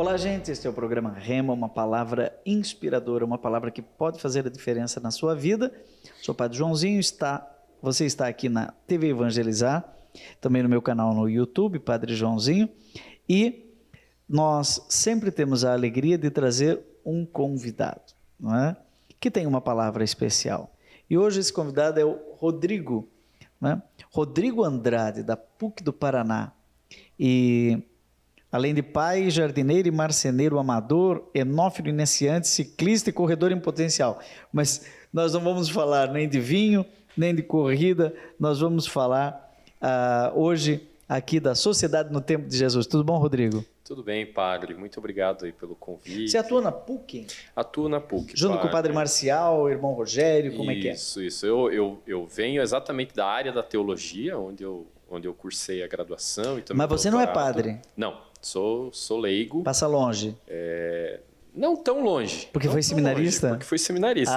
Olá, gente, este é o programa Rema, uma palavra inspiradora, uma palavra que pode fazer a diferença na sua vida. Sou o Padre Joãozinho, você está aqui na TV Evangelizar, também no meu canal no YouTube, Padre Joãozinho, e nós sempre temos a alegria de trazer um convidado, não é? Que tem uma palavra especial. E hoje esse convidado é o Rodrigo, né? Rodrigo Andrade, da PUC do Paraná. E além de pai, jardineiro e marceneiro amador, enófilo iniciante, ciclista e corredor em potencial. Mas nós não vamos falar nem de vinho, nem de corrida, nós vamos falar hoje aqui da Sociedade no Tempo de Jesus. Tudo bom, Rodrigo? Tudo bem, padre. Muito obrigado aí pelo convite. Você atua na PUC? Atuo na PUC, junto com o padre Marcial, o irmão Rogério, como é que é? Isso. Eu venho exatamente da área da teologia, onde eu cursei a graduação. E mas você não é padre? Não, sou leigo. Passa longe? Não tão longe. Porque foi seminarista? Porque fui seminarista.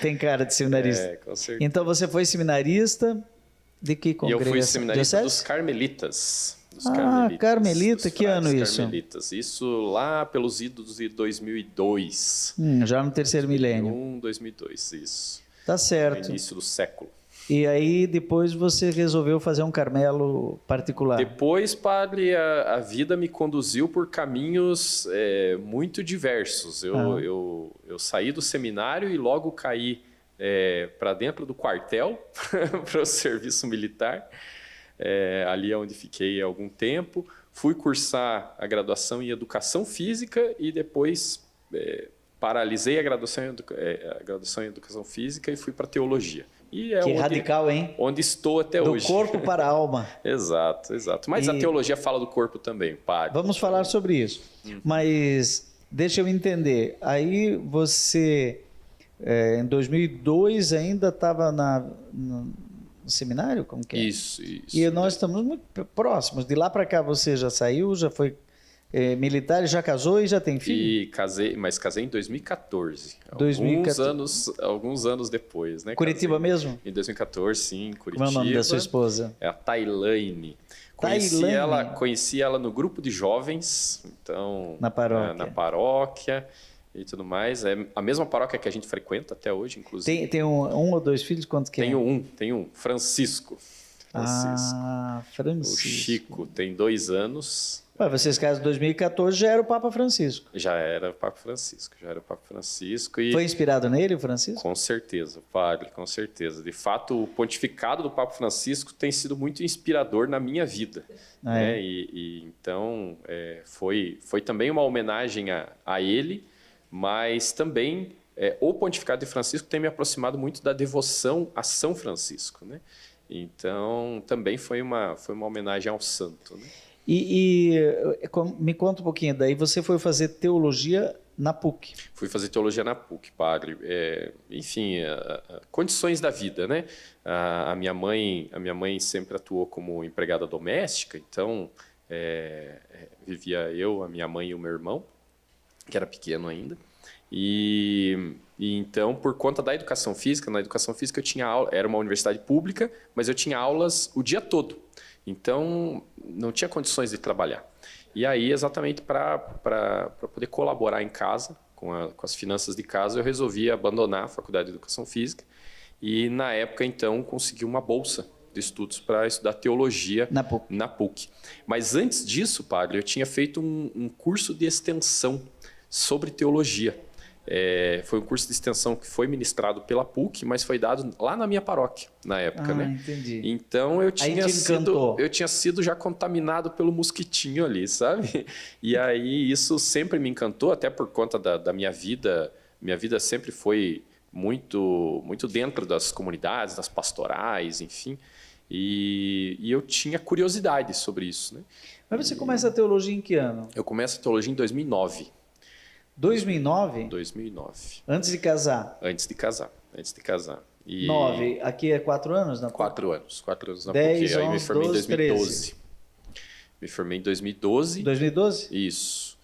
Tem cara de seminarista. Com certeza. Então você foi seminarista de que congresso? E eu fui seminarista dos Carmelitas. Carmelita, que ano isso? Carmelitas. Isso lá pelos idos de 2002. Já no terceiro milênio. 2002, isso. Tá certo. No início do século. E aí depois você resolveu fazer um Carmelo particular? Depois, padre, a vida me conduziu por caminhos muito diversos. Eu saí do seminário e logo caí para dentro do quartel, para o serviço militar. Ali é onde fiquei há algum tempo. Fui cursar a graduação em Educação Física e depois paralisei a graduação em Educação Física e fui para Teologia. E que radical, hein? Onde estou até hoje. Do corpo para a alma. Exato. Mas a teologia fala do corpo também, padre. Vamos falar sobre isso. Mas deixa eu entender. Aí você, em 2002, ainda estava no seminário? Como que é? Isso. E nós estamos muito próximos. De lá para cá você já saiu, já foi militar, já casou e já tem filho? Casei em 2014. 2014. Alguns anos depois, né? Curitiba mesmo? Em 2014, sim, Curitiba. Qual é o nome da sua esposa? É a Tailaine. Conheci ela no grupo de jovens, então... Na paróquia. Na paróquia e tudo mais. É a mesma paróquia que a gente frequenta até hoje, inclusive. Tem um ou dois filhos? Quantos que Tenho um. Francisco. Francisco. O Chico tem 2 anos. Mas vocês casam em 2014, já era o Papa Francisco. Já era o Papa Francisco. E foi inspirado nele, o Francisco? Com certeza, padre, com certeza. De fato, o pontificado do Papa Francisco tem sido muito inspirador na minha vida. Né? Então, foi também uma homenagem a ele, mas também o pontificado de Francisco tem me aproximado muito da devoção a São Francisco. Né? Então, também foi uma homenagem ao santo. Né? Me conta um pouquinho, daí você foi fazer teologia na PUC. Fui fazer teologia na PUC, padre. Enfim, condições da vida, né? A minha mãe sempre atuou como empregada doméstica, então vivia eu, a minha mãe e o meu irmão, que era pequeno ainda. E então, por conta da educação física, na educação física eu tinha aula, era uma universidade pública, mas eu tinha aulas o dia todo. Então, não tinha condições de trabalhar. E aí, exatamente para poder colaborar em casa, com as finanças de casa, eu resolvi abandonar a Faculdade de Educação Física. E, na época, então, consegui uma bolsa de estudos para estudar teologia na PUC. Mas antes disso, padre, eu tinha feito um curso de extensão sobre teologia. Foi um curso de extensão que foi ministrado pela PUC, mas foi dado lá na minha paróquia, na época, né? Entendi. Então eu tinha sido já contaminado pelo mosquitinho ali, sabe? E aí isso sempre me encantou, até por conta da minha vida. Minha vida sempre foi muito dentro das comunidades, das pastorais, enfim. E eu tinha curiosidade sobre isso, né? Mas você começa a teologia em que ano? Eu começo a teologia em 2009. 2009? 2009. Antes de casar? Antes de casar. 9, aqui é 4 anos na PUC? 4 anos na 10, PUC. Aí 11, me formei 12, em 2012. 13. Me formei em 2012. 2012? Isso.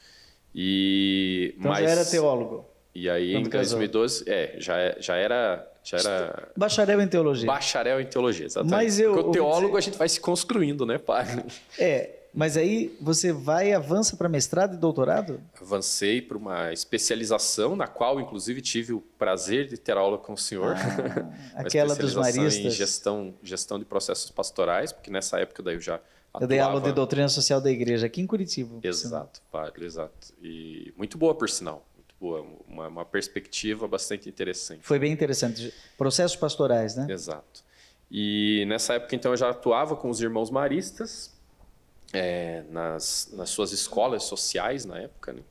Então já era teólogo? E aí em 2012, já era... Bacharel em teologia. Bacharel em teologia, exatamente. Porque o teólogo a gente vai se construindo, né, padre? Mas aí você vai e avança para mestrado e doutorado? Avancei para uma especialização, na qual, inclusive, tive o prazer de ter aula com o senhor. Uma Aquela dos especialização em maristas. gestão de processos pastorais, porque nessa época daí eu já Eu dei aula de atuava. doutrina social da igreja aqui em Curitiba. Exato, padre, exato. E muito boa, por sinal. Muito boa, uma perspectiva bastante interessante. Foi bem interessante. Processos pastorais, né? Exato. E nessa época, então, eu já atuava com os irmãos maristas, nas suas escolas sociais na época, né?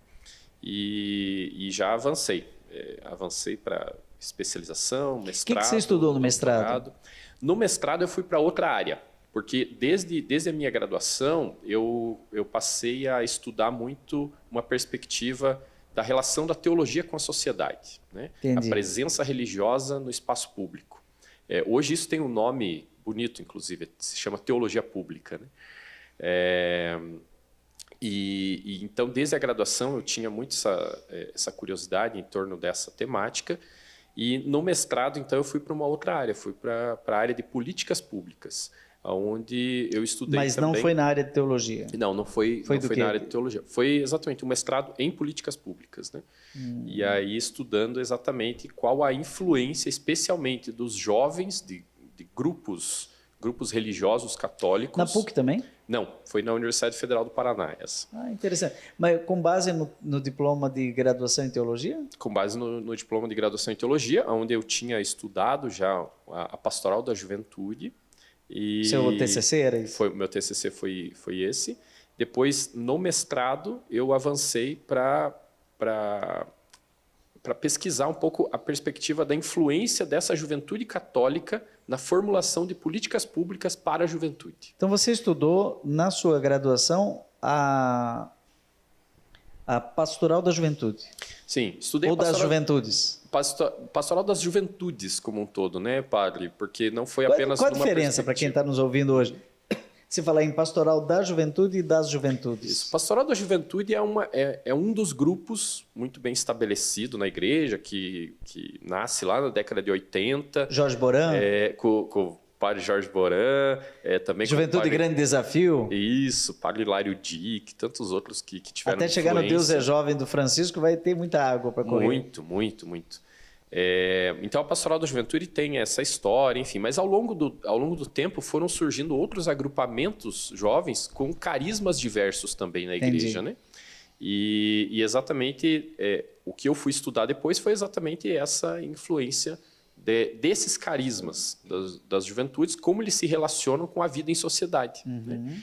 E já avancei. Avancei para especialização, mestrado. O que você estudou no mestrado? Doutorado. No mestrado eu fui para outra área, porque desde a minha graduação eu passei a estudar muito uma perspectiva da relação da teologia com a sociedade, né? A presença religiosa no espaço público. Hoje isso tem um nome bonito, inclusive, se chama teologia pública, né? Então, desde a graduação, eu tinha muito essa curiosidade em torno dessa temática. E no mestrado, então, eu fui para uma outra área, fui para a área de políticas públicas, onde eu estudei Mas também... não foi na área de teologia? Não foi na área de teologia. Foi exatamente um mestrado em políticas públicas, né? E aí estudando exatamente qual a influência, especialmente dos jovens de grupos religiosos católicos. Na PUC também? Não, foi na Universidade Federal do Paraná, essa. Interessante. Mas com base no diploma de graduação em teologia? Com base no diploma de graduação em teologia, onde eu tinha estudado já a pastoral da juventude. E seu TCC era isso? Meu TCC foi esse. Depois, no mestrado, eu avancei para pesquisar um pouco a perspectiva da influência dessa juventude católica na formulação de políticas públicas para a juventude. Então, você estudou, na sua graduação, a pastoral da juventude? Sim, estudei Ou das juventudes? Pastoral das juventudes como um todo, né, padre? Porque não foi apenas Qual a diferença para quem está nos ouvindo hoje? Se falar em pastoral da juventude e das juventudes. Isso. Pastoral da juventude é um dos grupos muito bem estabelecido na igreja, que nasce lá na década de 80. Jorge Boran? Com o padre Jorge Boran. Também Juventude padre, Grande Desafio? Isso, padre Hilário Dick, tantos outros que tiveram até chegar no Deus é Jovem do Francisco vai ter muita água para correr. Muito. Então a pastoral da juventude tem essa história, enfim, mas ao longo do tempo foram surgindo outros agrupamentos jovens com carismas diversos também na igreja, né? E exatamente o que eu fui estudar depois foi exatamente essa influência desses carismas das juventudes, como eles se relacionam com a vida em sociedade, né?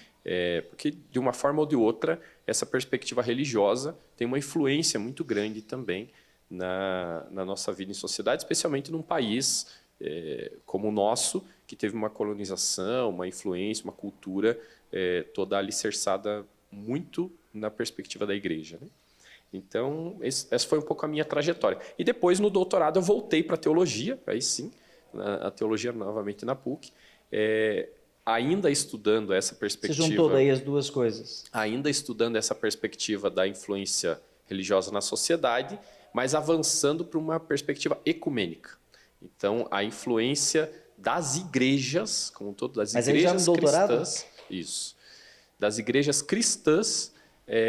Porque de uma forma ou de outra essa perspectiva religiosa tem uma influência muito grande também na nossa vida em sociedade, especialmente num país como o nosso, que teve uma colonização, uma influência, uma cultura toda alicerçada muito na perspectiva da igreja, né? Então, essa foi um pouco a minha trajetória. E depois, no doutorado, eu voltei para a teologia, aí sim, a teologia novamente na PUC, ainda estudando essa perspectiva... Você juntou daí as duas coisas. Ainda estudando essa perspectiva da influência religiosa na sociedade, mas avançando para uma perspectiva ecumênica. Então, a influência das igrejas, como um todo, das igrejas cristãs, isso, das igrejas cristãs,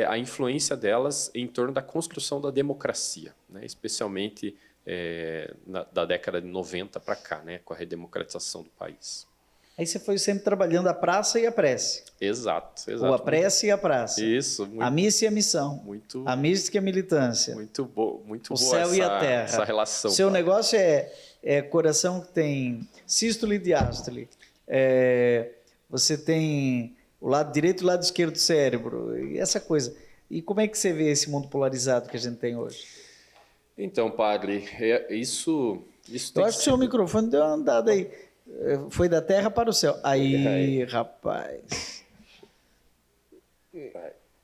a influência delas em torno da construção da democracia, né? Especialmente da década de 90 para cá, né? Com a redemocratização do país. Aí você foi sempre trabalhando a praça e a prece. Exato. Ou a prece e a praça. Isso. A missa e a missão. A mística e a militância. Muito boa o céu e a terra. Essa relação. Seu negócio é coração que tem sístole e diástole. Você tem o lado direito e o lado esquerdo do cérebro. E essa coisa. E como é que você vê esse mundo polarizado que a gente tem hoje? Então, padre, isso Eu acho que o seu microfone deu uma andada aí. Foi da terra para o céu. Aí, rapaz.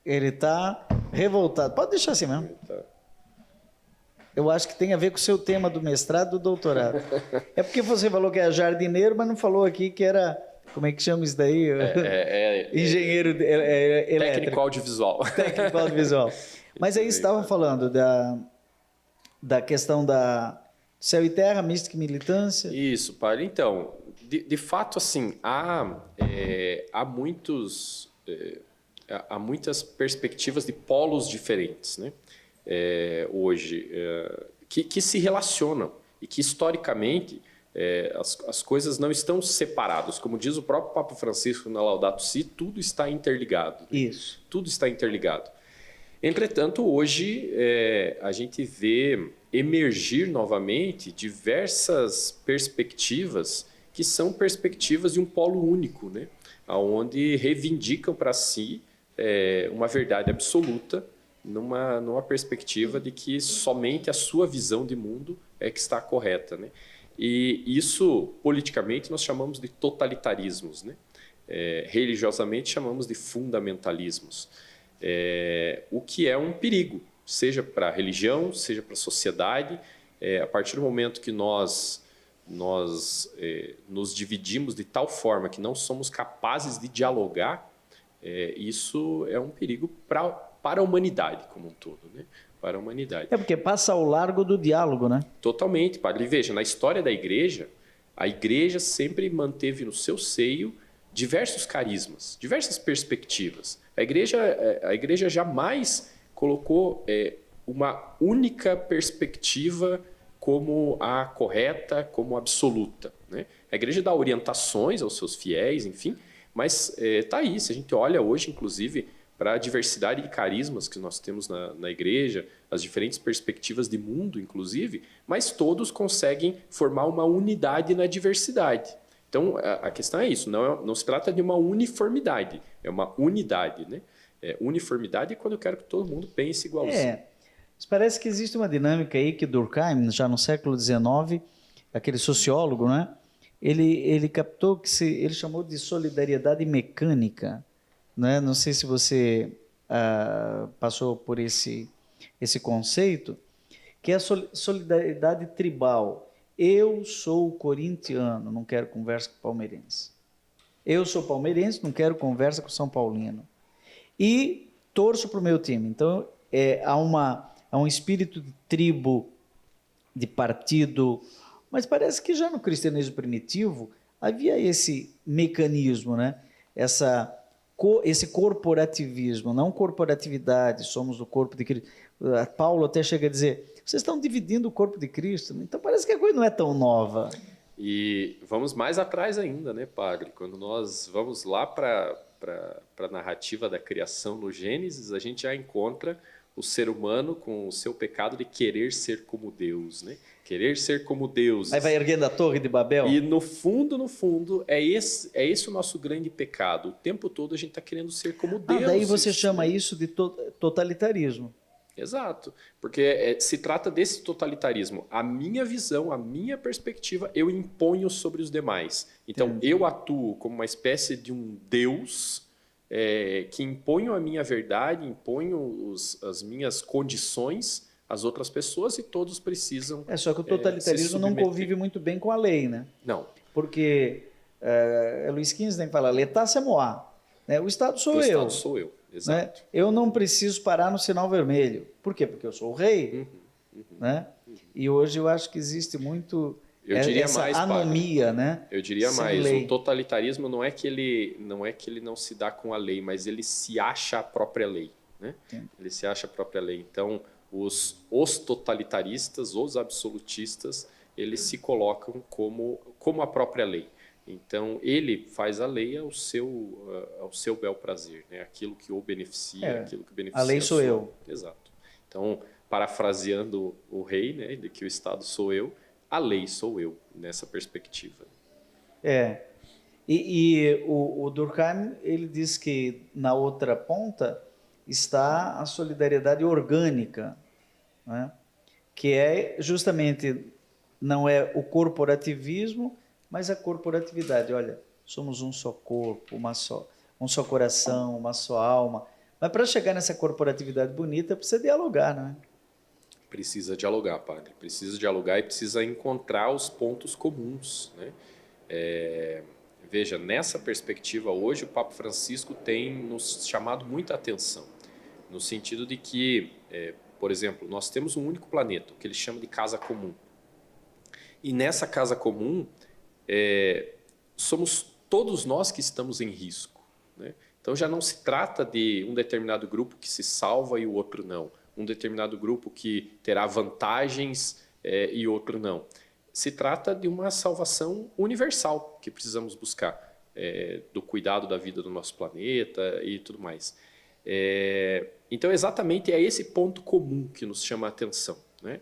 Ele está revoltado. Pode deixar assim mesmo. Eu acho que tem a ver com o seu tema do mestrado e do doutorado. É porque você falou que é jardineiro, mas não falou aqui que era... Como é que chama isso daí? Engenheiro elétrico. Técnico audiovisual. Técnico audiovisual. Mas aí você estava falando da questão da céu e terra, mística e militância. Isso, padre. Então, de fato, assim, há muitos há muitas perspectivas de polos diferentes, né? Hoje, que se relacionam e que, historicamente, as coisas não estão separadas. Como diz o próprio Papa Francisco na Laudato Si, tudo está interligado. Né? Isso. Tudo está interligado. Entretanto, hoje, a gente vê emergir novamente diversas perspectivas que são perspectivas de um polo único, né? Onde reivindicam para si uma verdade absoluta, numa perspectiva de que somente a sua visão de mundo é que está correta, né? E isso, politicamente, nós chamamos de totalitarismos, né? Religiosamente, chamamos de fundamentalismos, o que é um perigo, seja para a religião, seja para a sociedade. A partir do momento que nós nos dividimos de tal forma que não somos capazes de dialogar, isso é um perigo para a humanidade como um todo, né? Para a humanidade. Porque passa ao largo do diálogo, né? Totalmente, padre. Veja, na história da igreja, a igreja sempre manteve no seu seio diversos carismas, diversas perspectivas. A igreja jamais colocou uma única perspectiva como a correta, como absoluta, né? A igreja dá orientações aos seus fiéis, enfim, mas está aí. Se a gente olha hoje, inclusive, para a diversidade de carismas que nós temos na igreja, as diferentes perspectivas de mundo, inclusive, mas todos conseguem formar uma unidade na diversidade. Então, a questão é isso, não se trata de uma uniformidade, é uma unidade, né? Uniformidade é quando eu quero que todo mundo pense igualzinho. Mas parece que existe uma dinâmica aí que Durkheim, já no século XIX, aquele sociólogo, né? Ele captou que ele chamou de solidariedade mecânica, né? Não sei se você passou por esse conceito, que é a solidariedade tribal. Eu sou corintiano, não quero conversa com palmeirense. Eu sou palmeirense, não quero conversa com São Paulino. E torço para o meu time. Então, há um espírito de tribo, de partido, mas parece que já no cristianismo primitivo havia esse mecanismo, né? Esse corporativismo, não corporatividade, somos o corpo de Cristo. Paulo até chega a dizer, vocês estão dividindo o corpo de Cristo, então parece que a coisa não é tão nova. E vamos mais atrás ainda, né, padre? Quando nós vamos lá para a narrativa da criação no Gênesis, a gente já encontra o ser humano com o seu pecado de querer ser como Deus, né? Querer ser como Deus. Aí vai erguendo a torre de Babel. E no fundo, é esse o nosso grande pecado. O tempo todo a gente está querendo ser como Deus. Daí você chama isso de totalitarismo. Exato, porque se trata desse totalitarismo. A minha visão, a minha perspectiva, eu imponho sobre os demais. Então, eu atuo como uma espécie de um Deus que imponho a minha verdade, imponho as minhas condições às outras pessoas e todos precisam só que o totalitarismo não convive muito bem com a lei, né? Não. Porque Luiz XV fala, letácia moá. O Estado sou eu. O Estado sou eu. Exato. Né? Eu não preciso parar no sinal vermelho. Por quê? Porque eu sou o rei. Né? E hoje eu acho que existe muito essa anomia. Padre, né? Eu diria sem mais, lei. O totalitarismo não é que ele não se dá com a lei, mas ele se acha a própria lei. Né? Ele se acha a própria lei. Então, os totalitaristas, os absolutistas, eles se colocam como a própria lei. Então, ele faz a lei ao seu bel prazer, né? Aquilo que o beneficia, aquilo que beneficia. A lei sou eu. Exato. Então, parafraseando o rei, né, de que o Estado sou eu, a lei sou eu, nessa perspectiva. E o Durkheim, ele diz que na outra ponta está a solidariedade orgânica, né? Que é justamente, não é o corporativismo, mas a corporatividade. Olha, somos um só corpo, um só coração, uma só alma. Mas para chegar nessa corporatividade bonita, precisa dialogar, né? Precisa dialogar, padre. Precisa dialogar e precisa encontrar os pontos comuns, né? Veja, nessa perspectiva hoje, o Papa Francisco tem nos chamado muita atenção, no sentido de que, por exemplo, nós temos um único planeta, que ele chama de casa comum. E nessa casa comum, somos todos nós que estamos em risco, né? Então já não se trata de um determinado grupo que se salva e o outro não. Um determinado grupo que terá vantagens e outro não. Se trata de uma salvação universal que precisamos buscar, do cuidado da vida do nosso planeta e tudo mais. Então, exatamente é esse ponto comum que nos chama a atenção, né?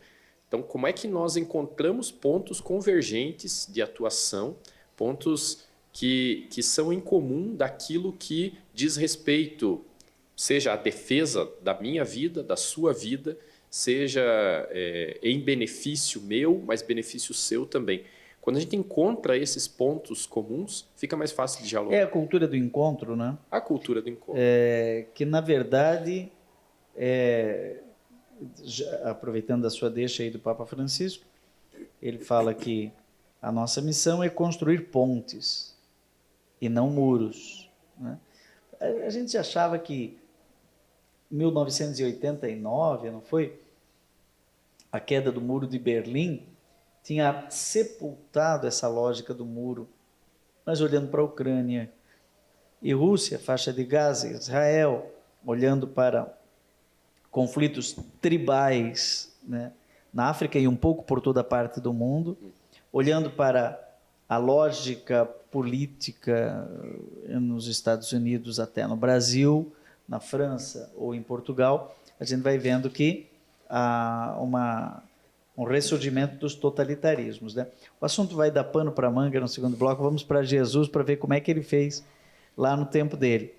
Então, como é que nós encontramos pontos convergentes de atuação, pontos que são em comum daquilo que diz respeito, seja a defesa da minha vida, da sua vida, seja em benefício meu, mas benefício seu também. Quando a gente encontra esses pontos comuns, fica mais fácil de dialogar. É a cultura do encontro, né? A cultura do encontro. Que, na verdade, aproveitando a sua deixa aí do Papa Francisco, ele fala que a nossa missão é construir pontes e não muros, né? A gente achava que 1989, não foi? A queda do Muro de Berlim tinha sepultado essa lógica do muro. Mas olhando para a Ucrânia e Rússia, faixa de Gaza, Israel, olhando para conflitos tribais, né, na África e um pouco por toda parte do mundo, olhando para a lógica política nos Estados Unidos, até no Brasil, na França ou em Portugal, a gente vai vendo que há um ressurgimento dos totalitarismos, né? O assunto vai dar pano para manga no segundo bloco. Vamos para Jesus para ver como é que ele fez lá no tempo dele.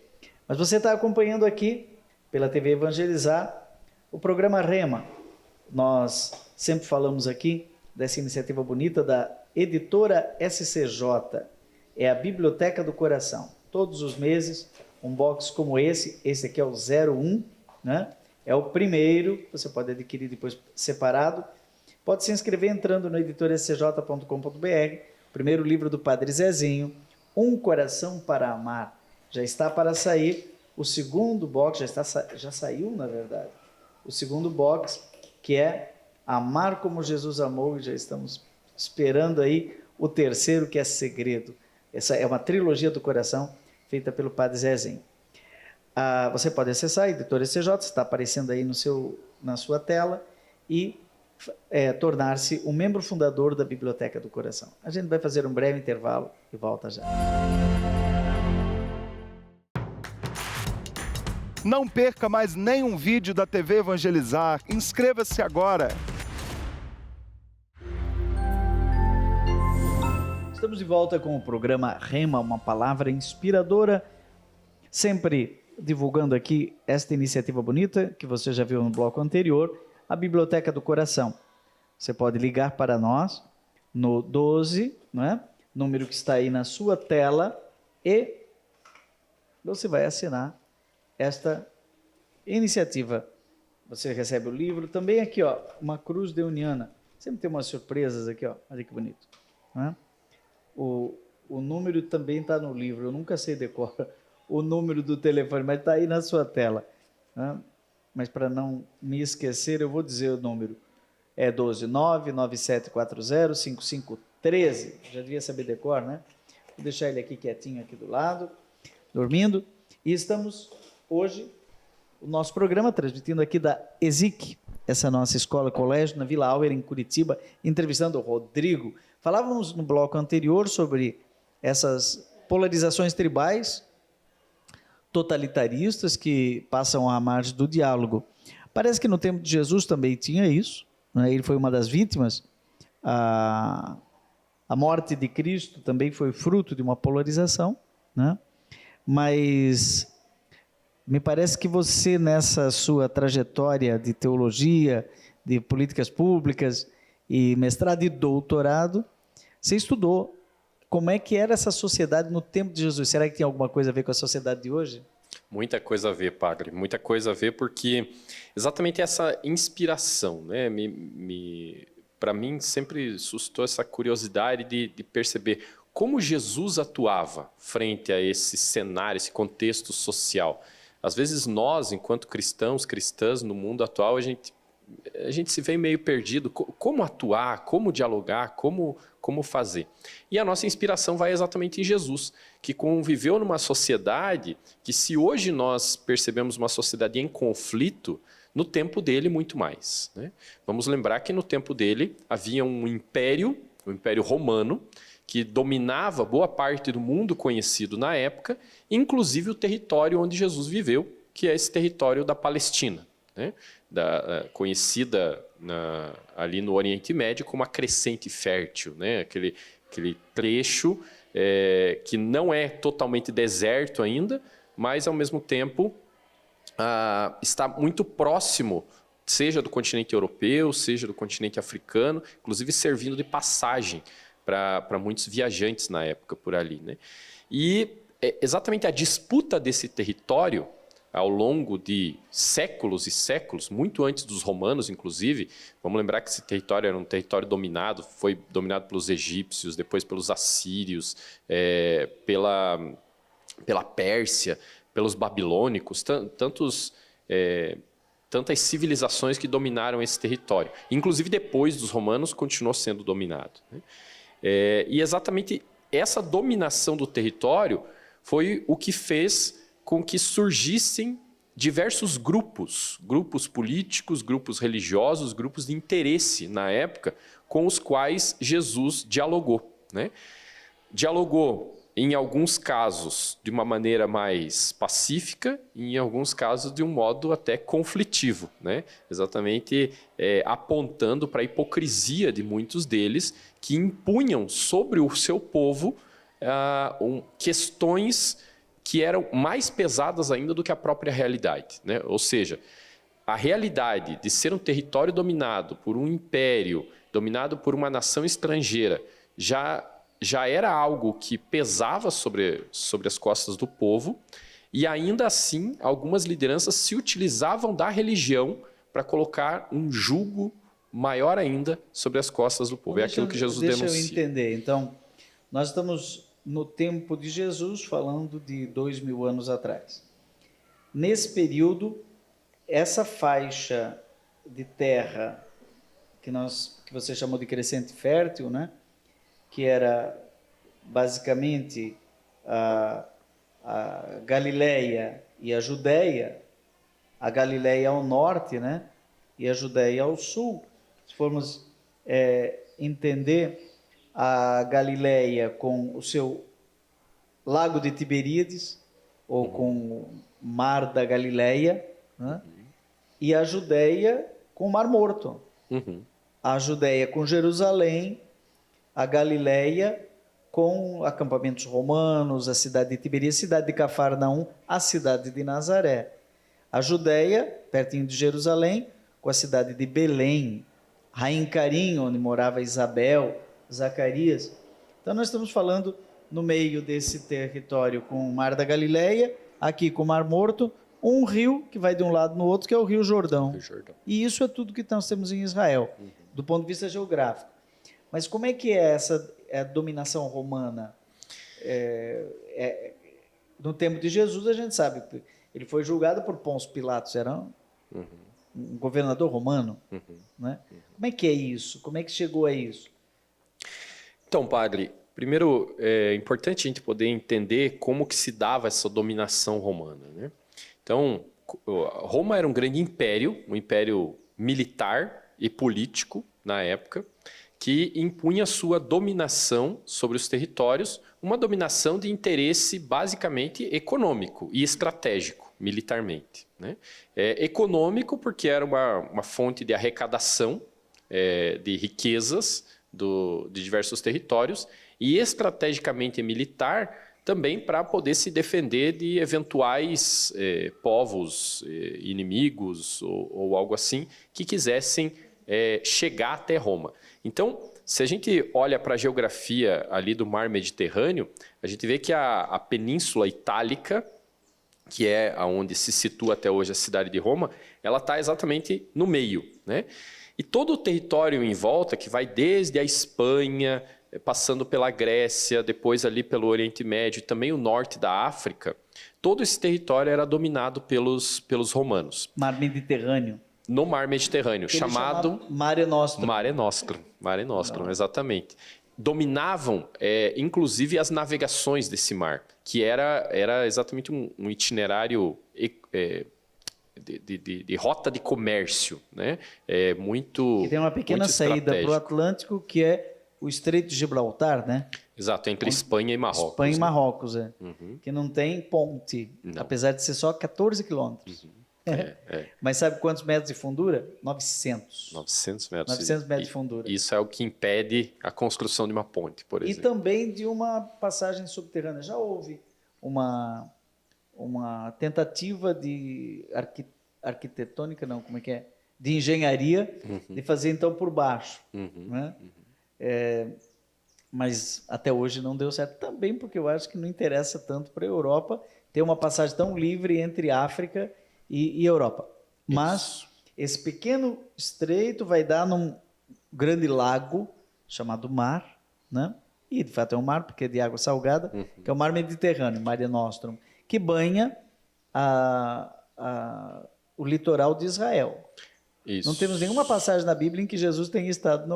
Mas você está acompanhando aqui pela TV Evangelizar o programa Rema. Nós sempre falamos aqui dessa iniciativa bonita da editora SCJ, é a Biblioteca do Coração. Todos os meses, um box como esse aqui é o 01, né? É o primeiro, você pode adquirir depois separado. Pode se inscrever entrando no editorscj.com.br. Primeiro livro do Padre Zezinho, Um Coração para Amar. Já está para sair o segundo box, já saiu, na verdade. O segundo box, que é Amar como Jesus amou, e já estamos esperando aí o terceiro, que é Segredo. Essa é uma trilogia do coração feita pelo Padre Zezinho. Você pode acessar a Editora SCJ, está aparecendo aí na sua tela, e tornar-se um membro fundador da Biblioteca do Coração. A gente vai fazer um breve intervalo e volta já. Não perca mais nenhum vídeo da TV Evangelizar. Inscreva-se agora. Estamos de volta com o programa Rema, uma palavra inspiradora, sempre divulgando aqui esta iniciativa bonita, que você já viu no bloco anterior, a Biblioteca do Coração. Você pode ligar para nós no 12, não é? Número que está aí na sua tela, e você vai assinar esta iniciativa. Você recebe o livro, também aqui, ó, uma cruz deuniana. Sempre tem umas surpresas aqui, ó. Olha que bonito. Não é? O número também está no livro, eu nunca sei decorar o número do telefone, mas está aí na sua tela, né? Mas para não me esquecer, eu vou dizer o número. É 12997405513. Já devia saber decor, né? Vou deixar ele aqui quietinho aqui do lado, dormindo. E estamos hoje, o nosso programa, transmitindo aqui da ESIC, essa nossa escola-colégio, na Vila Auer, em Curitiba, entrevistando o Rodrigo. Falávamos no bloco anterior sobre essas polarizações tribais, totalitaristas, que passam à margem do diálogo. Parece que no tempo de Jesus também tinha isso, né? Ele foi uma das vítimas. A morte de Cristo também foi fruto de uma polarização, né? Mas me parece que você, nessa sua trajetória de teologia, de políticas públicas e mestrado e doutorado, você estudou como é que era essa sociedade no tempo de Jesus. Será que tem alguma coisa a ver com a sociedade de hoje? Muita coisa a ver, padre. Muita coisa a ver, porque exatamente essa inspiração, né, para mim sempre suscitou essa curiosidade de perceber como Jesus atuava frente a esse cenário, esse contexto social. Às vezes nós, enquanto cristãos, cristãs, no mundo atual, a gente a gente se vê meio perdido. Como atuar, como dialogar, como fazer? E a nossa inspiração vai exatamente em Jesus, que conviveu numa sociedade que, se hoje nós percebemos uma sociedade em conflito, no tempo dele muito mais, né? Vamos lembrar que no tempo dele havia um império, o Império Romano, que dominava boa parte do mundo conhecido na época, inclusive o território onde Jesus viveu, que é esse território da Palestina, né? Conhecida ali no Oriente Médio como a Crescente Fértil, né? Aquele trecho que não é totalmente deserto ainda, mas ao mesmo tempo está muito próximo, seja do continente europeu, seja do continente africano, inclusive servindo de passagem para muitos viajantes na época por ali, né? E exatamente a disputa desse território ao longo de séculos e séculos, muito antes dos romanos, inclusive. Vamos lembrar que esse território era um território dominado, foi dominado pelos egípcios, depois pelos assírios, pela Pérsia, pelos babilônicos, tantas civilizações que dominaram esse território. Inclusive, depois dos romanos, continuou sendo dominado, né? E exatamente essa dominação do território foi o que fez com que surgissem diversos grupos políticos, grupos religiosos, grupos de interesse na época, com os quais Jesus dialogou, né? Dialogou, em alguns casos, de uma maneira mais pacífica, e em alguns casos de um modo até conflitivo, né? Exatamente apontando para a hipocrisia de muitos deles, que impunham sobre o seu povo questões que eram mais pesadas ainda do que a própria realidade, né? Ou seja, a realidade de ser um território dominado por um império, dominado por uma nação estrangeira, já era algo que pesava sobre as costas do povo, e ainda assim algumas lideranças se utilizavam da religião para colocar um jugo maior ainda sobre as costas do povo. É aquilo que Jesus denuncia. Deixa eu entender. Então, nós estamos no tempo de Jesus, falando de 2000 anos atrás. Nesse período, essa faixa de terra que você chamou de Crescente Fértil, né? Que era basicamente a Galileia e a Judéia, a Galileia ao norte, né? E a Judéia ao sul. Se formos entender a Galileia com o seu Lago de Tiberíades, ou com o Mar da Galileia, né? E a Judéia com o Mar Morto. A Judéia com Jerusalém, a Galileia com acampamentos romanos, a cidade de Tiberíades, a cidade de Cafarnaum, a cidade de Nazaré. A Judéia, pertinho de Jerusalém, com a cidade de Belém, Raim Carim, onde morava Isabel, Zacarias. Então nós estamos falando no meio desse território com o Mar da Galileia, aqui com o Mar Morto, um rio que vai de um lado no outro, que é o Rio Jordão. E isso é tudo que nós temos em Israel, do ponto de vista geográfico. Mas como é que é essa dominação romana? No tempo de Jesus, a gente sabe, ele foi julgado por Pôncio Pilatos, era um governador romano, né? Como é que é isso? Como é que chegou a isso? Então, padre, primeiro é importante a gente poder entender como que se dava essa dominação romana, né? Então, Roma era um grande império, um império militar e político na época, que impunha sua dominação sobre os territórios, uma dominação de interesse basicamente econômico e estratégico, militarmente, né? Econômico porque era uma fonte de arrecadação de riquezas de diversos territórios, e estrategicamente militar também para poder se defender de eventuais povos inimigos ou algo assim que quisessem chegar até Roma. Então, se a gente olha para a geografia ali do mar Mediterrâneo, a gente vê que a Península Itálica, que é onde se situa até hoje a cidade de Roma, ela está exatamente no meio, né? E todo o território em volta, que vai desde a Espanha, passando pela Grécia, depois ali pelo Oriente Médio e também o norte da África, todo esse território era dominado pelos romanos. Mar Mediterrâneo. no mar Mediterrâneo, Que ele chamado chamava Mare Nostrum. Mare Nostrum. Mare Nostrum, exatamente. Dominavam, inclusive, as navegações desse mar, que era exatamente um itinerário de rota de comércio, né? Muito. E tem uma pequena muito saída para o estratégico. Atlântico, que é o Estreito de Gibraltar, né? Exato, entre Espanha e Marrocos. Espanha e né? Marrocos, Uhum. que não tem ponte, Não. apesar de ser só 14 quilômetros. Mas sabe quantos metros de fundura? 900. 900 metros. 900 metros de fundura. Isso é o que impede a construção de uma ponte, por E exemplo. também de uma passagem subterrânea. Já houve uma tentativa de arquitetônica, não, como é que é? De engenharia, de fazer então por baixo. Né? Mas até hoje não deu certo. Também porque eu acho que não interessa tanto para a Europa ter uma passagem tão livre entre África e Europa. Mas esse pequeno estreito vai dar num grande lago chamado Mar, né? E de fato é um mar porque é de água salgada, que é o Mar Mediterrâneo, Mare Nostrum, que banha o litoral de Israel. Isso. Não temos nenhuma passagem na Bíblia em que Jesus tenha estado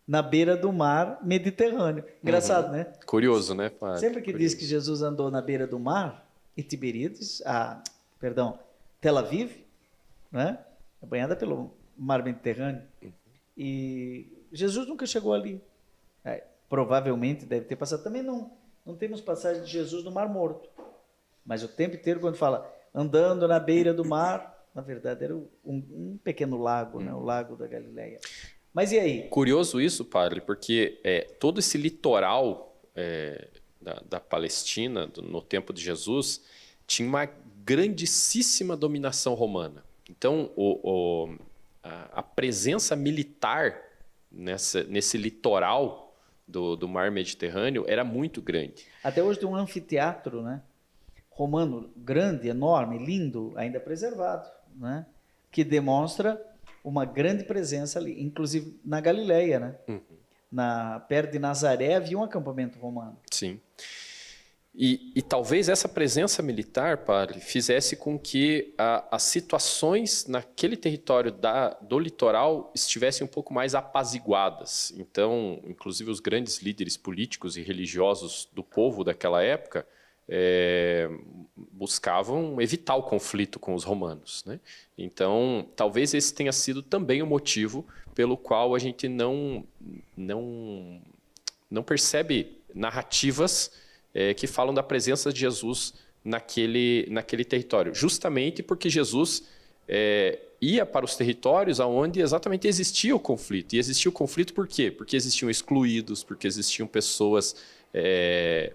na beira do mar Mediterrâneo. Engraçado, né? Curioso, né, padre? Sempre que diz que Jesus andou na beira do mar, e Tiberíades, Tel Aviv, né? É banhada pelo mar Mediterrâneo. E Jesus nunca chegou ali. Provavelmente deve ter passado. Também não temos passagem de Jesus no Mar Morto. Mas o tempo inteiro, quando fala andando na beira do mar, na verdade era um pequeno lago, né? O Lago da Galileia. Mas e aí? Curioso isso, padre, porque todo esse litoral da Palestina, no tempo de Jesus, tinha uma grandíssima dominação romana. Então, a presença militar nesse litoral do mar Mediterrâneo era muito grande. Até hoje tem um anfiteatro, né? Romano grande, enorme, lindo, ainda preservado, né? Que demonstra uma grande presença ali, inclusive na Galileia, né? Perto de Nazaré havia um acampamento romano. Sim. E talvez essa presença militar, padre, fizesse com que as situações naquele território do litoral estivessem um pouco mais apaziguadas. Então, inclusive os grandes líderes políticos e religiosos do povo daquela época buscavam evitar o conflito com os romanos, né? Então, talvez esse tenha sido também o motivo pelo qual a gente não percebe narrativas que falam da presença de Jesus naquele território. Justamente porque Jesus ia para os territórios onde exatamente existia o conflito. E existia o conflito por quê? Porque existiam excluídos, porque existiam pessoas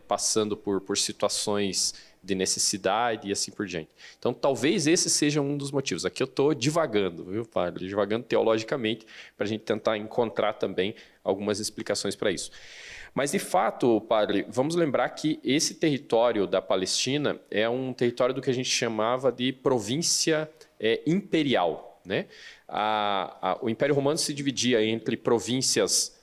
passando por situações de necessidade e assim por diante. Então, talvez esse seja um dos motivos. Aqui eu estou divagando, viu, padre? Divagando teologicamente, para a gente tentar encontrar também algumas explicações para isso. Mas, de fato, padre, vamos lembrar que esse território da Palestina é um território do que a gente chamava de província imperial, né? O Império Romano se dividia entre províncias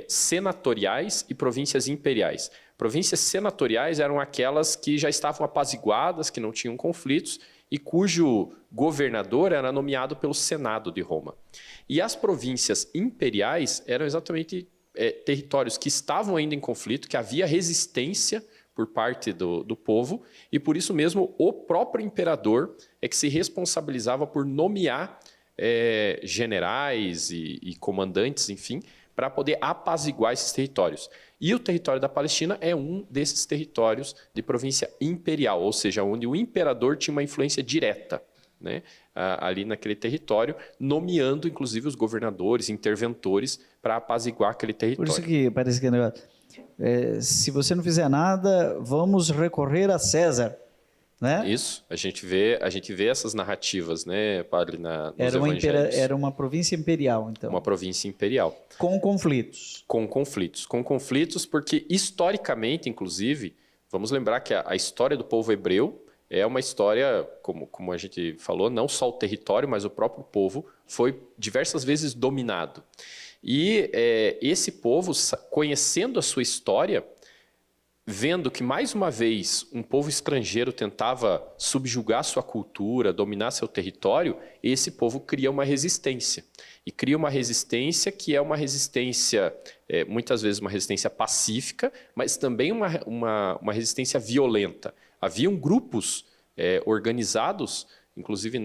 senatoriais e províncias imperiais. Províncias senatoriais eram aquelas que já estavam apaziguadas, que não tinham conflitos e cujo governador era nomeado pelo Senado de Roma. E as províncias imperiais eram exatamente territórios que estavam ainda em conflito, que havia resistência por parte do povo, e por isso mesmo o próprio imperador é que se responsabilizava por nomear generais e comandantes, enfim, para poder apaziguar esses territórios. E o território da Palestina é um desses territórios de província imperial, ou seja, onde o imperador tinha uma influência direta, né, ali naquele território, nomeando inclusive os governadores, interventores, para apaziguar aquele território. Por isso que parece que é negócio. Se você não fizer nada, vamos recorrer a César, né? Isso, a gente vê essas narrativas, né, padre, nos evangelhos. Era uma província imperial, então. Uma província imperial. Com conflitos. Com conflitos, porque historicamente, inclusive, vamos lembrar que a história do povo hebreu é uma história, como a gente falou, não só o território, mas o próprio povo foi diversas vezes dominado. E esse povo, conhecendo a sua história, vendo que, mais uma vez, um povo estrangeiro tentava subjugar sua cultura, dominar seu território, esse povo cria uma resistência. E cria uma resistência que é uma resistência, muitas vezes uma resistência pacífica, mas também uma resistência violenta. Haviam grupos organizados, inclusive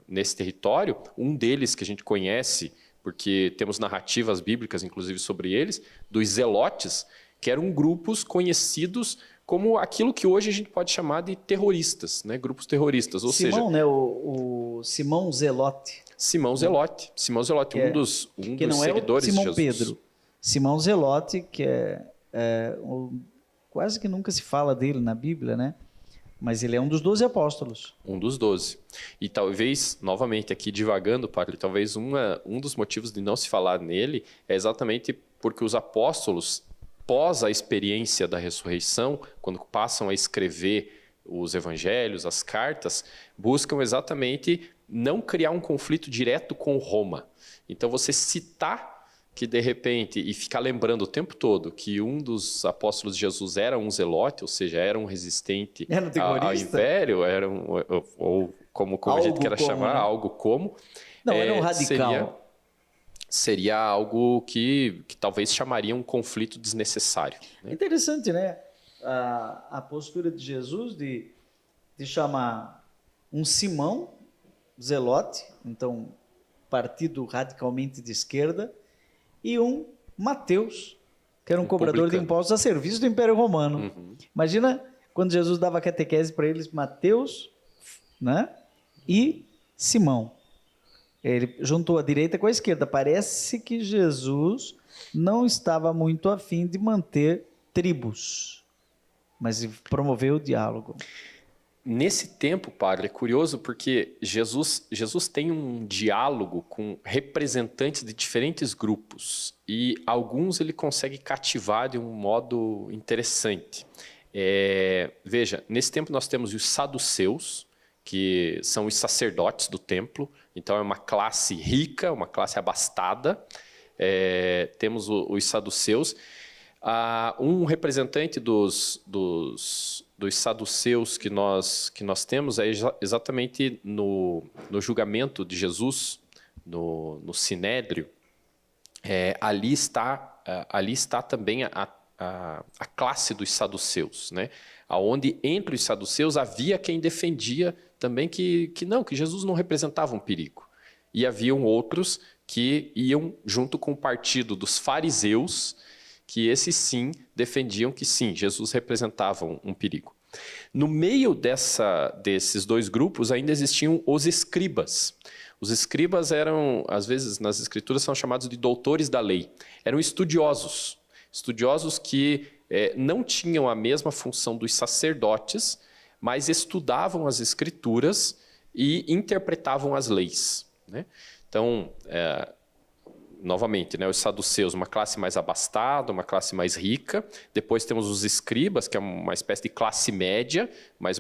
nesse território, um deles que a gente conhece, porque temos narrativas bíblicas, inclusive, sobre eles, dos zelotes, que eram grupos conhecidos como aquilo que hoje a gente pode chamar de terroristas, né? Grupos terroristas. Ou Simão, seja, né? O Simão Zelote. Simão Zelote, um dos que não seguidores é o Simão de Jesus. Pedro. Simão Zelote, que quase que nunca se fala dele na Bíblia, né? Mas ele é um dos 12 apóstolos. Um dos 12. E talvez, novamente aqui divagando, Padre, talvez um dos motivos de não se falar nele é exatamente porque os apóstolos, pós a experiência da ressurreição, quando passam a escrever os evangelhos, as cartas, buscam exatamente não criar um conflito direto com Roma. Então, você citar que, de repente, e ficar lembrando o tempo todo que um dos apóstolos de Jesus era um zelote, ou seja, era um resistente ao império, era ou como a gente queira chamar, né? Algo como... Não, era um radical. Seria algo que talvez chamaria um conflito desnecessário. Né? Interessante, né? A postura de Jesus de chamar um Simão Zelote, então partido radicalmente de esquerda, e um Mateus, que era um cobrador de impostos a serviço do Império Romano. Uhum. Imagina quando Jesus dava catequese para eles, Mateus, né? E Simão. Ele juntou a direita com a esquerda. Parece que Jesus não estava muito afim de manter tribos, mas promoveu o diálogo. Nesse tempo, Padre, é curioso porque Jesus tem um diálogo com representantes de diferentes grupos e alguns ele consegue cativar de um modo interessante. Veja, nesse tempo nós temos os saduceus, que são os sacerdotes do templo, então é uma classe rica, uma classe abastada. Temos os saduceus. Um representante dos saduceus que nós temos é exatamente no julgamento de Jesus, no Sinédrio. Ali está também a classe dos saduceus, né? Onde entre os saduceus havia quem defendia também que Jesus não representava um perigo. E haviam outros que iam junto com o partido dos fariseus, que esses sim defendiam que sim, Jesus representava um perigo. No meio desses dois grupos ainda existiam os escribas. Os escribas eram, às vezes nas escrituras, são chamados de doutores da lei. Eram estudiosos que não tinham a mesma função dos sacerdotes, mas estudavam as escrituras e interpretavam as leis, né? Então, novamente, né, os saduceus, uma classe mais abastada, uma classe mais rica. Depois temos os escribas, que é uma espécie de classe média, mas